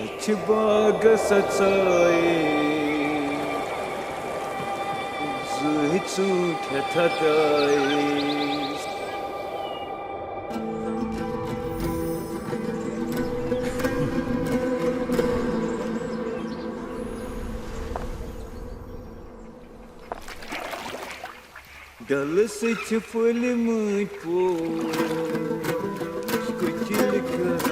सच बाग सचाए झूठ थताए Dal se ful mut po kuchil karan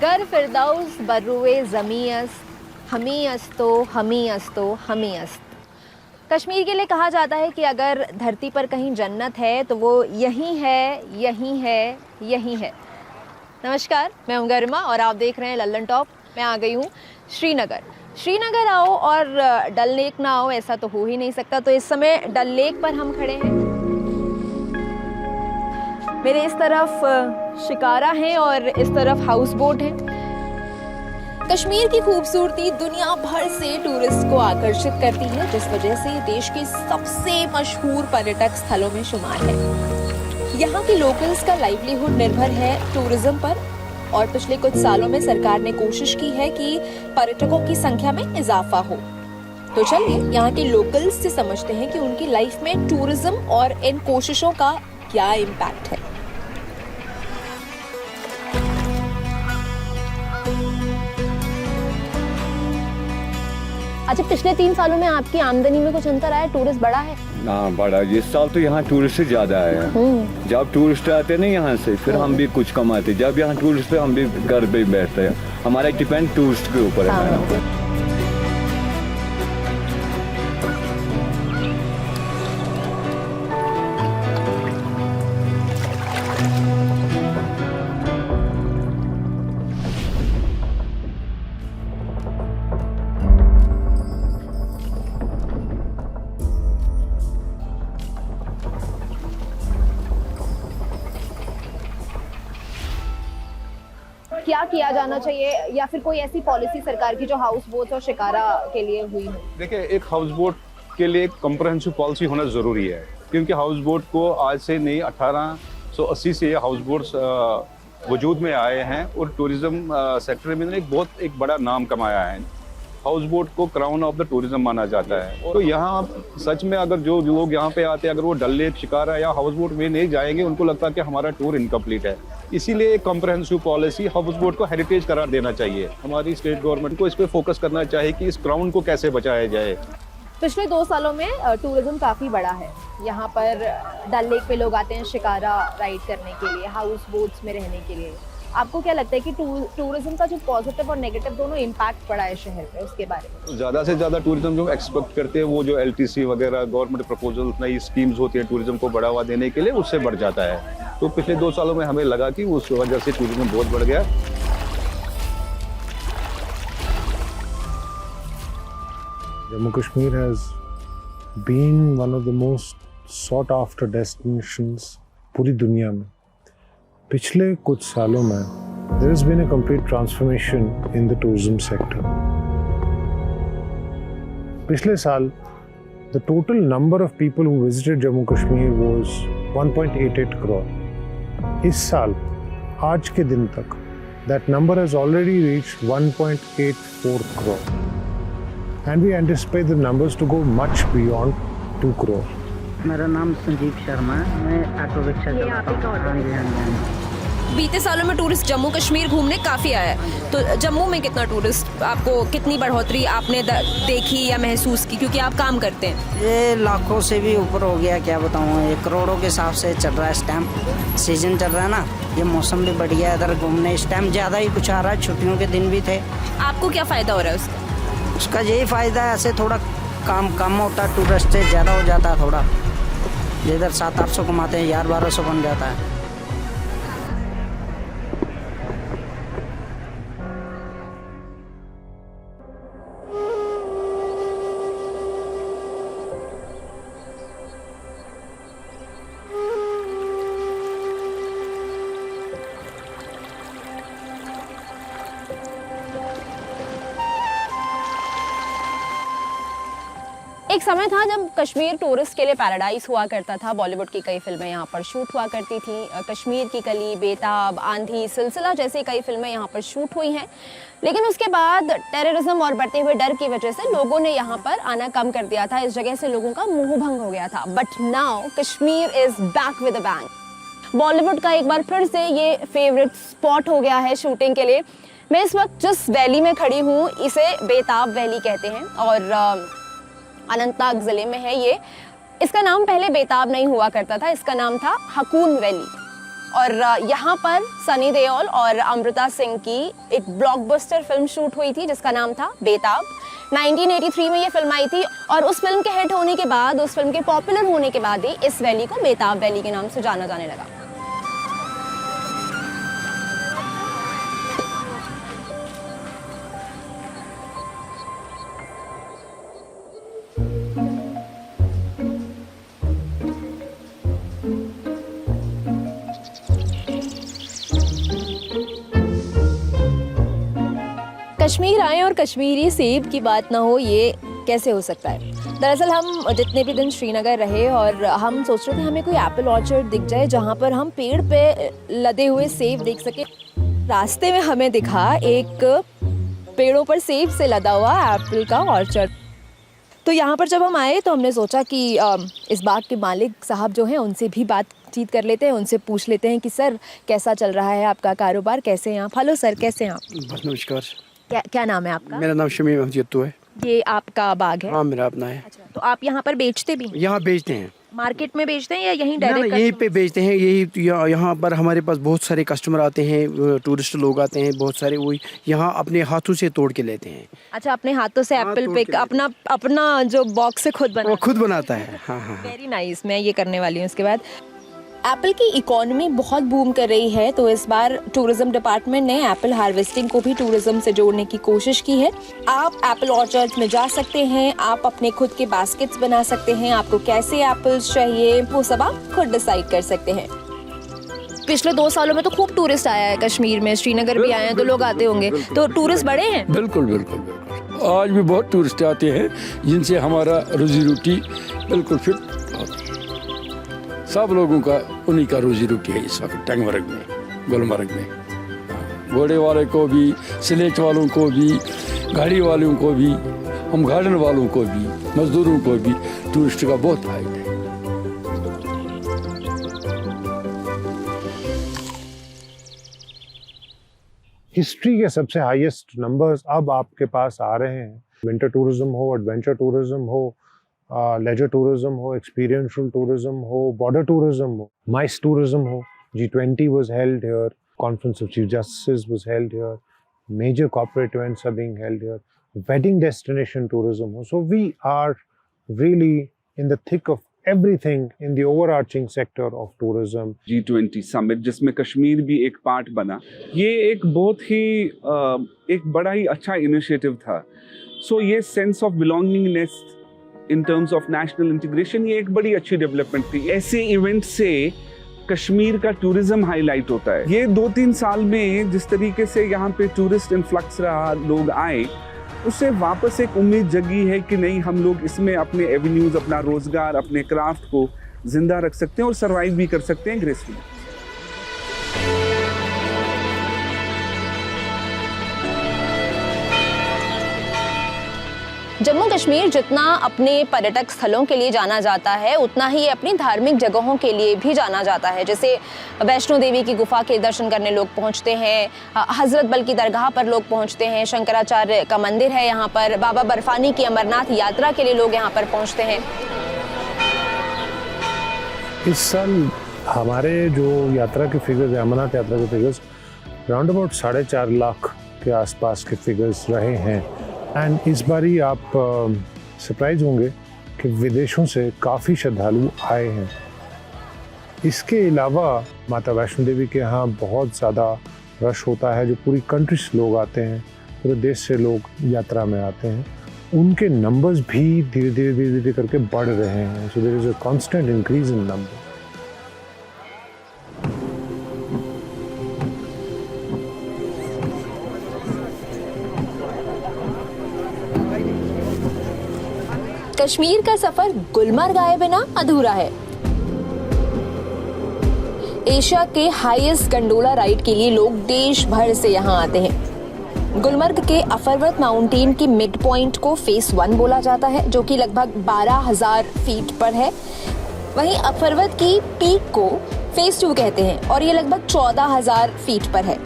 गर फिरदौस बर्रुए ज़मी अस्त हमी अस्तो हमी अस्तो हमी अस्त। कश्मीर के लिए कहा जाता है कि अगर धरती पर कहीं जन्नत है तो वो यहीं है, यहीं है, यहीं है। नमस्कार, मैं हूं गरिमा और आप देख रहे हैं लल्लन टॉप। मैं आ गई हूं श्रीनगर। श्रीनगर आओ और डल लेक ना आओ, ऐसा तो हो ही नहीं सकता। तो इस समय डल लेक पर हम खड़े हैं। मेरे इस तरफ शिकारा है और इस तरफ हाउस बोट है। कश्मीर की खूबसूरती दुनिया भर से टूरिस्ट को आकर्षित करती है, जिस वजह से ये देश के सबसे मशहूर पर्यटक स्थलों में शुमार है। यहाँ के लोकल्स का लाइवलीहुड निर्भर है टूरिज्म पर और पिछले कुछ सालों में सरकार ने कोशिश की है कि पर्यटकों की संख्या में इजाफा हो। तो चलिए यहाँ के लोकल्स से समझते हैं कि उनकी लाइफ में टूरिज्म और इन कोशिशों का क्या इम्पैक्ट है। अच्छा, पिछले 3 सालों में आपकी आमदनी में कुछ अंतर आया? टूरिस्ट बढ़ा है? हाँ, बढ़ा। इस साल तो यहाँ टूरिस्ट ज्यादा आए हैं। जब टूरिस्ट आते ना यहाँ से, फिर हम भी कुछ कमाते। जब यहाँ टूरिस्ट हम भी घर पे बैठते हैं। हमारा डिपेंड टूरिस्ट के ऊपर है। क्या किया जाना चाहिए या फिर कोई ऐसी पॉलिसी सरकार की जो हाउस बोट्स और शिकारा के लिए हुई हो? देखिए, एक हाउस बोट के लिए एक कॉम्प्रिहेंसिव पॉलिसी होना ज़रूरी है, क्योंकि हाउस बोट को आज से नहीं 1880 से ये हाउस बोट्स वजूद में आए हैं और टूरिज्म सेक्टर में एक बड़ा नाम कमाया है। हाउस बोट को क्राउन ऑफ द टूरिज्म माना जाता है। तो यहाँ सच में अगर जो लोग यहाँ पे आते हैं, अगर वो डल लेक, शिकारा या हाउस बोट में नहीं जाएंगे, उनको लगता है कि हमारा टूर इनकम्प्लीट है। इसीलिए एक कॉम्प्रिहेंसिव पॉलिसी हाउस बोट को हेरिटेज करार देना चाहिए। हमारी स्टेट गवर्नमेंट को इस पे फोकस करना चाहिए कि इस क्राउन को कैसे बचाया जाए। पिछले 2 सालों में टूरिज्म काफी बढ़ा है। यहाँ पर डल लेक पे लोग आते हैं शिकारा राइड करने के लिए, हाउस बोट्स में रहने के लिए। आपको क्या लगता है कि टूरिज्म का जो पॉजिटिव और नेगेटिव दोनों इम्पैक्ट पड़ा है शहर पे, उसके बारे में? ज़्यादा से ज़्यादा टूरिज्म जो एक्सपेक्ट करते हैं, वो जो LTC वगैरह गवर्नमेंट प्रपोजल, नई स्कीम्स होती हैं टूरिज्म को बढ़ावा देने के लिए, उससे बढ़ जाता है। तो पिछले 2 सालों में हमें लगा कि उस वजह से टूरिज्म बहुत बढ़ गया। Jammu Kashmir has been one of the most sought after destinations पूरी दुनिया में। पिछले कुछ सालों में there has been a complete transformation in the tourism sector. पिछले साल the total number of people who visited Jammu Kashmir was 1.88 crore. इस साल आज के दिन तक that number has already reached 1.84 crore. And we anticipate the numbers to go much beyond 2 crore. मेरा नाम संजीव शर्मा है, मैं ऑटो रिक्शा चलाता हूँ। हाँ जी, हाँ जी। बीते सालों में टूरिस्ट जम्मू कश्मीर घूमने काफी आया है, तो जम्मू में कितना टूरिस्ट, आपको कितनी बढ़ोतरी आपने देखी या महसूस की, क्योंकि आप काम करते हैं? ये लाखों से भी ऊपर हो गया, क्या बताऊँ। ये करोड़ों के हिसाब से चल रहा है। इस टाइम सीजन चल रहा है ना, ये मौसम भी बढ़िया है इधर घूमने। इस टाइम ज़्यादा ही कुछ आ रहा है, छुट्टियों के दिन भी थे। आपको क्या फ़ायदा हो रहा है उसका? उसका यही फ़ायदा है, ऐसे थोड़ा काम कम होता, टूरिस्ट से ज़्यादा हो जाता है थोड़ा। इधर 700-800 कमाते हैं, 1100-1200 बन जाता है। एक समय था जब कश्मीर टूरिस्ट के लिए पैराडाइज हुआ करता था। बॉलीवुड की कई फिल्में यहाँ पर शूट हुआ करती थी। कश्मीर की कली, बेताब, आंधी, सिलसिला जैसी कई फिल्में यहाँ पर शूट हुई हैं। लेकिन उसके बाद टेररिज्म और बढ़ते हुए डर की वजह से लोगों ने यहाँ पर आना कम कर दिया था। इस जगह से लोगों का मोह भंग हो गया था। But now Kashmir is back with a bang. Bollywood का एक बार फिर से ये फेवरेट स्पॉट हो गया है शूटिंग के लिए। मैं इस वक्त जिस वैली में खड़ी हूँ इसे बेताब वैली कहते हैं और अनंतनाग ज़िले में है ये। इसका नाम पहले बेताब नहीं हुआ करता था, इसका नाम था हकून वैली। और यहाँ पर सनी देओल और अमृता सिंह की एक ब्लॉकबस्टर फिल्म शूट हुई थी जिसका नाम था बेताब। 1983 में ये फिल्म आई थी और उस फिल्म के हिट होने के बाद, उस फिल्म के पॉपुलर होने के बाद ही इस वैली को बेताब वैली के नाम से जाना जाने लगा। कश्मीर आए और कश्मीरी सेब की बात ना हो, ये कैसे हो सकता है। दरअसल हम जितने भी दिन श्रीनगर रहे और हम सोच रहे थे हमें कोई एप्पल ऑर्चर्ड दिख जाए जहाँ पर हम पेड़ पे लदे हुए सेब देख सके। रास्ते में हमें दिखा एक पेड़ों पर सेब से लदा हुआ एप्पल का ऑर्चर्ड। तो यहाँ पर जब हम आए तो हमने सोचा कि इस बाग के मालिक साहब जो हैं उनसे भी बातचीत कर लेते हैं, उनसे पूछ लेते हैं कि सर कैसा चल रहा है आपका कारोबार, कैसे हैं आप। हेलो सर, कैसे हैं आप? बस नमस्कार। क्या नाम है आपका? मेरा नाम शमीम अहमद है। ये आपका बाग है? हाँ, मेरा अपना है। अच्छा, तो आप यहाँ पर बेचते भी? यहाँ बेचते हैं। मार्केट में बेचते हैं या यहीं ना, डायरेक्ट? यहीं पे बेचते हैं। यही यहाँ पर हमारे पास बहुत सारे कस्टमर आते हैं, टूरिस्ट लोग आते हैं बहुत सारे, वही यहाँ अपने हाथों से तोड़ के लेते हैं। अच्छा, अपने हाथों से एप्पल पिक अपना जो बॉक्स से खुद वो खुद बनाता है। हाँ हाँ, वेरी नाइस। मैं ये करने वाली हूँ। इसके बाद एप्पल की इकोनॉमी बहुत बूम कर रही है, तो इस बार टूरिज्म डिपार्टमेंट ने एप्पल हार्वेस्टिंग को भी टूरिज्म से जोड़ने की कोशिश की है। आप एप्पल ऑर्चर्ड्स में जा सकते हैं, आप अपने खुद के बास्केट्स बना सकते हैं, आपको कैसे एप्पल्स चाहिए वो सब आप खुद डिसाइड कर सकते हैं। पिछले 2 सालों में तो खूब टूरिस्ट आया है कश्मीर में, श्रीनगर भी आए हैं तो लोग आते होंगे, तो टूरिस्ट बढ़े हैं? बिल्कुल बिल्कुल बिल्कुल। आज भी बहुत टूरिस्ट आते हैं जिनसे हमारा रोजी रोटी बिल्कुल फिट। सब लोगों का उन्हीं का रोजी रोटी है इस वक्त टंगमर्ग में, गुलमर्ग में। घोड़े वाले को भी, स्लेट वालों को भी, गाड़ी वालों को भी, हम गार्डन वालों को भी, मजदूरों को भी टूरिस्ट का बहुत फायदा है। हिस्ट्री के सबसे हाईएस्ट नंबर्स अब आपके पास आ रहे हैं। विंटर टूरिज्म हो, एडवेंचर टूरिज्म हो, लेजर टूरिज्म हो, एक्सपीरियंशियल टूरिज्म हो, बॉर्डर टूरिज्म हो, माइस टूरिज्म हो। G20 was held here, Conference of Chief Justices was held here, major corporate events are being held here, wedding destination tourism ho. So we are really in the thick of everything in the overarching sector of tourism. G20 summit जिसमें कश्मीर भी एक part बना, ये एक बहुत ही एक बड़ा ही अच्छा इनिशिएटिव था। सो ये sense of belongingness in terms of national integration, ये एक बड़ी अच्छी डेवलपमेंट थी। ऐसे इवेंट से कश्मीर का टूरिज्म हाईलाइट होता है। ये 2-3 साल में जिस तरीके से यहाँ पे टूरिस्ट इन्फ्लक्स रहा, लोग आए, उससे वापस एक उम्मीद जगी है कि नहीं, हम लोग इसमें अपने एवेन्यूज, अपना रोजगार, अपने क्राफ्ट को जिंदा रख सकते हैं और सरवाइव भी कर सकते हैं ग्रेसफुली। जम्मू कश्मीर जितना अपने पर्यटक स्थलों के लिए जाना जाता है, उतना ही अपनी धार्मिक जगहों के लिए भी जाना जाता है। जैसे वैष्णो देवी की गुफा के दर्शन करने लोग पहुंचते हैं, हजरत बल की दरगाह पर लोग पहुंचते हैं, शंकराचार्य का मंदिर है यहाँ पर, बाबा बर्फानी की अमरनाथ यात्रा के लिए लोग यहाँ पर पहुँचते हैं। इस साल हमारे जो यात्रा के फिगर्स है, अमरनाथ यात्रा के फिगर्स राउंड अबाउट 4.5 लाख के आसपास के फिगर्स रहे हैं। एंड इस बारी आप सरप्राइज होंगे कि विदेशों से काफ़ी श्रद्धालु आए हैं। इसके अलावा माता वैष्णो देवी के यहाँ बहुत ज़्यादा रश होता है, जो पूरी कंट्री से लोग आते हैं, पूरे देश से लोग यात्रा में आते हैं। उनके नंबर्स भी धीरे धीरे करके बढ़ रहे हैं। So there is a constant increase in number. Kashmir का सफर गुलमर्ग आए बिना अधूरा है। एशिया के हाईएस्ट गंडोला राइड के लिए लोग देश भर से यहाँ आते हैं। गुलमर्ग के अफरवत माउंटेन की मिड पॉइंट को फेस 1 बोला जाता है, जो कि लगभग 12,000 फीट पर है। वहीं अफरवत की पीक को फेस 2 कहते हैं और ये लगभग 14,000 फीट पर है।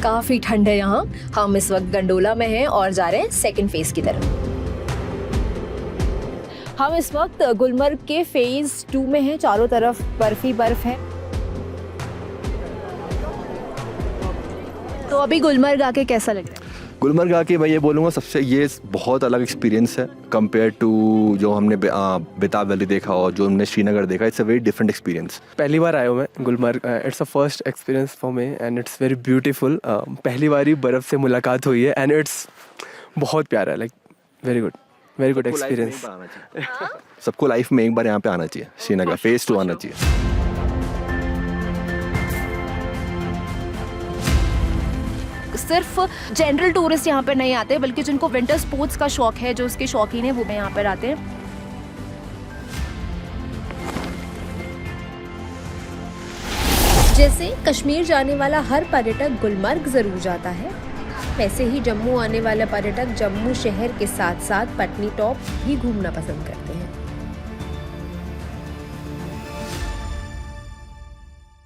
काफी ठंड है यहाँ। हम इस वक्त गंडोला में हैं और जा रहे हैं सेकंड फेज की तरफ। हम इस वक्त गुलमर्ग के फेज 2 में हैं। चारों तरफ बर्फ ही बर्फ है। तो अभी गुलमर्ग आके कैसा लग रहा है? गुलमर्ग आके मैं ये बोलूँगा सबसे ये बहुत अलग एक्सपीरियंस है कंपेयर टू जो हमने बेताब वैली देखा और जो हमने श्रीनगर देखा। It's a very different experience. पहली बार आया हूँ मैं Gulmarg. It's a first experience for me and it's very beautiful. पहली बार ही बर्फ़ से मुलाकात हुई है एंड इट्स बहुत प्यारा है। Like very good experience. सबको लाइफ में एक बार यहाँ पे आना चाहिए। श्रीनगर फेज 2 आना चाहिए। सिर्फ जनरल टूरिस्ट यहाँ पर नहीं आते, बल्कि जिनको विंटर स्पोर्ट्स का शौक है, जो उसके शौकीन है, वो भी यहाँ पर आते हैं। जैसे कश्मीर जाने वाला हर पर्यटक गुलमर्ग जरूर जाता है, वैसे ही जम्मू आने वाला पर्यटक जम्मू शहर के साथ साथ पटनी टॉप भी घूमना पसंद करते हैं।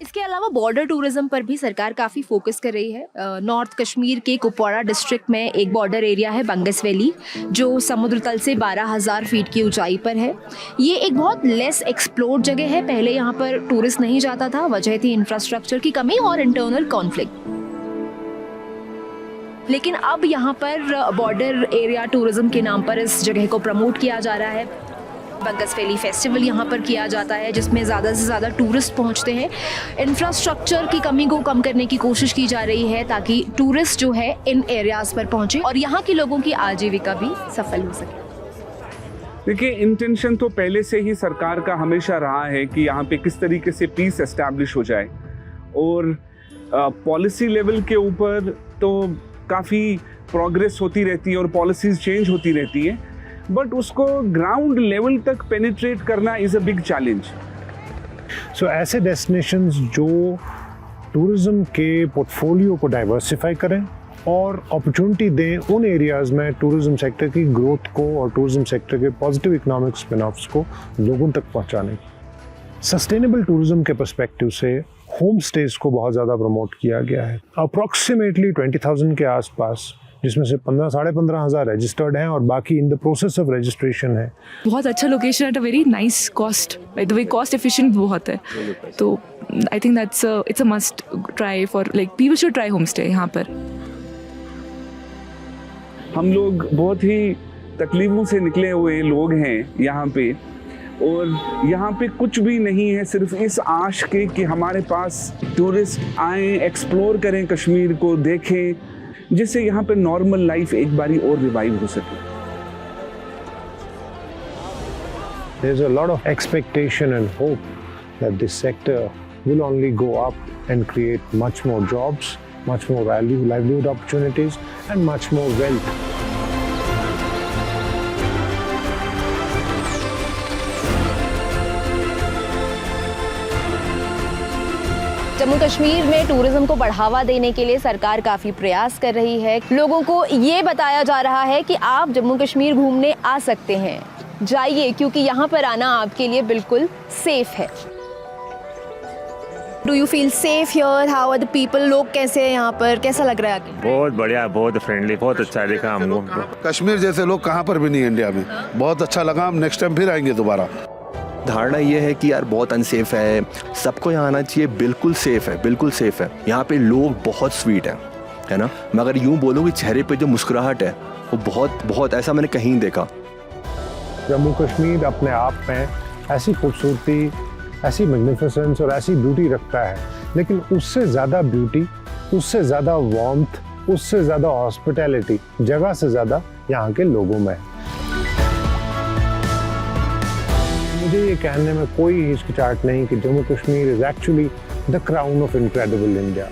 इसके अलावा बॉर्डर टूरिज्म पर भी सरकार काफ़ी फोकस कर रही है। नॉर्थ कश्मीर के कुपवाड़ा डिस्ट्रिक्ट में एक बॉर्डर एरिया है बंगस वैली, जो समुद्र तल से 12,000 फीट की ऊंचाई पर है। ये एक बहुत लेस एक्सप्लोर्ड जगह है। पहले यहाँ पर टूरिस्ट नहीं जाता था। वजह थी इंफ्रास्ट्रक्चर की कमी और इंटरनल कॉन्फ्लिक्ट। लेकिन अब यहाँ पर बॉर्डर एरिया टूरिज्म के नाम पर इस जगह को प्रमोट किया जा रहा है। बंगस वैली फेस्टिवल यहाँ पर किया जाता है, जिसमें ज़्यादा से ज़्यादा टूरिस्ट पहुँचते हैं। इंफ्रास्ट्रक्चर की कमी को कम करने की कोशिश की जा रही है ताकि टूरिस्ट जो है इन एरियाज़ पर पहुँचे और यहाँ के लोगों की आजीविका भी सफल हो सके। देखिए, इंटेंशन तो पहले से ही सरकार का हमेशा रहा है कि यहाँ पे किस तरीके से पीस एस्टैब्लिश हो जाए, और पॉलिसी लेवल के ऊपर तो काफ़ी प्रोग्रेस होती रहती है और पॉलिसीज़ चेंज होती रहती है, बट उसको ग्राउंड लेवल तक पेनिट्रेट करना इज़ अ बिग चैलेंज। सो ऐसे डेस्टिनेशंस जो टूरिज्म के पोर्टफोलियो को डाइवर्सिफाई करें और अपॉर्चुनिटी दें उन एरियाज़ में टूरिज्म सेक्टर की ग्रोथ को और टूरिज्म सेक्टर के पॉजिटिव इकोनॉमिक स्पिन-ऑफ्स को लोगों तक पहुंचाने की। सस्टेनेबल टूरिज्म के पर्सपेक्टिव से होम स्टेज को बहुत ज़्यादा प्रमोट किया गया है। अप्रॉक्सीमेटली 20,000 के आसपास, जिसमें से 15,500 रजिस्टर्ड हैं और बाकी in the process of registration है। बहुत अच्छा location at a very nice cost, like the way cost efficient बहुत है। तो I think that's it's a must try for, like people should try home stay यहाँ पर। हम लोग बहुत ही तकलीफों से निकले हुए लोग हैं यहाँ पे, और यहाँ पे कुछ भी नहीं है सिर्फ इस आश के कि हमारे पास टूरिस्ट आएँ, एक्सप्लोर करें कश्मीर को, देखें, जिससे यहाँ पे नॉर्मल लाइफ एक बारी और रिवाइव हो सके। There's a lot of expectation and hope that this sector will only go up and create much more jobs, much more livelihood opportunities, and much more wealth. Jammu Kashmir में टूरिज्म को बढ़ावा देने के लिए सरकार काफ़ी प्रयास कर रही है। लोगों को ये बताया जा रहा है कि आप जम्मू कश्मीर घूमने आ सकते हैं, जाइए, क्योंकि यहाँ पर आना आपके लिए बिल्कुल सेफ है। Do you feel safe here? How are the people? लोग कैसे हैं यहाँ पर? कैसा लग रहा है आगे? बहुत बढ़िया, बहुत फ्रेंडली, बहुत अच्छा दिखा हमको। कश्मीर जैसे लोग कहाँ पर भी नहीं इंडिया में। बहुत अच्छा लगा। हम नेक्स्ट टाइम फिर आएंगे दोबारा। धारणा ये है कि यार बहुत अनसेफ है, सबको यहाँ आना चाहिए। बिल्कुल सेफ है, बिल्कुल सेफ है। यहाँ पे लोग बहुत स्वीट हैं, है ना। मगर यूँ बोलूँ कि चेहरे पे जो मुस्कुराहट है वो बहुत ऐसा मैंने कहीं देखा। जम्मू कश्मीर अपने आप में ऐसी खूबसूरती, ऐसी मैग्निफिसेंस और ऐसी ब्यूटी रखता है, लेकिन उससे ज़्यादा ब्यूटी, उससे ज़्यादा वार्मथ, उससे ज़्यादा हॉस्पिटैलिटी जगह से ज़्यादा यहाँ के लोगों में है। मुझे ये कहने में कोई हिचकिचाहट नहीं कि Jammu Kashmir is actually the crown of incredible India.